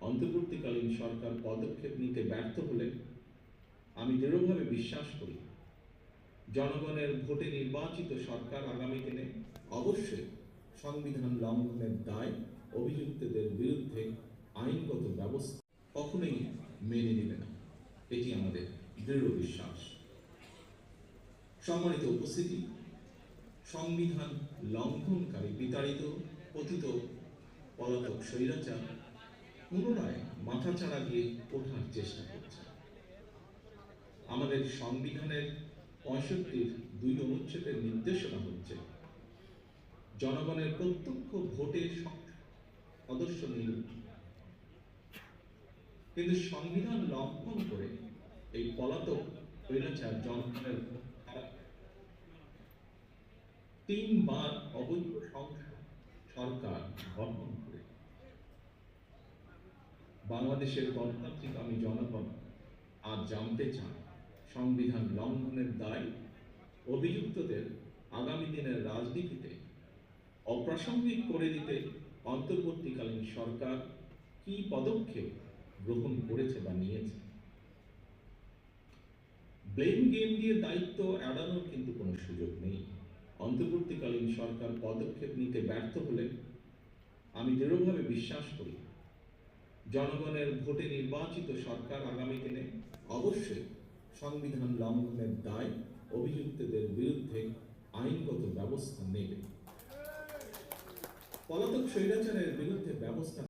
অন্তর্বর্তীকালীন সরকার পদক্ষেপ নিতে ব্যর্থ হলে আমি দৃঢ়ভাবে বিশ্বাস করি জনগণের ভোটে নির্বাচিত সরকার আগামী দিনে অবশ্যই সংবিধান লঙ্ঘনের দায় অভিযুক্তদের বিরুদ্ধে আইনগত ব্যবস্থা কখনোই মেনে নেবে না, এটি আমাদের দৃঢ় বিশ্বাস। সম্মানিত উপস্থিতি, সংবিধান লঙ্ঘনকারী বিতাড়িত পতিত পলাতক স্বৈরাচার পুনরায় মাথাচাড়া দিয়ে ওঠার চেষ্টা করছে। আমাদের সংবিধানের 65-2 অনুচ্ছেদের নির্দেশনা হচ্ছে জনগণের প্রত্যক্ষ ভোটে সদস্য নির্বাচন, কিন্তু সংবিধান লঙ্ঘন করে এই পলাতক স্বৈরাচার জনগণের 3বার অবৈধ সরকার গঠন করে বাংলাদেশের গণতান্ত্রিক আমি জনগণ আজ জানতে চান সংবিধান লঙ্ঘনের দায় অভিযুক্তদের আগামী দিনের রাজনীতিতে অপ্রাসঙ্গিক করে দিতে অন্তর্বর্তীকালীন সরকার কি পদক্ষেপ গ্রহণ করেছে বা নিয়েছে। ব্লেম গেম দিয়ে দায়িত্ব এড়ানোর কিন্তু কোনো সুযোগ নেই। অন্তর্বর্তীকালীন সরকার পদক্ষেপ নিতে ব্যর্থ হলে আমি দৃঢ়ভাবে বিশ্বাস করি জনগণের ভোটে নির্বাচিত সরকার আগামী দিনে অবশ্যই সংবিধান লঙ্ঘনের দায় অভিযুক্তদের বিরুদ্ধে আইনগত ব্যবস্থা নেবে। পলাতক স্বৈরাচারের বিরুদ্ধে ব্যবস্থা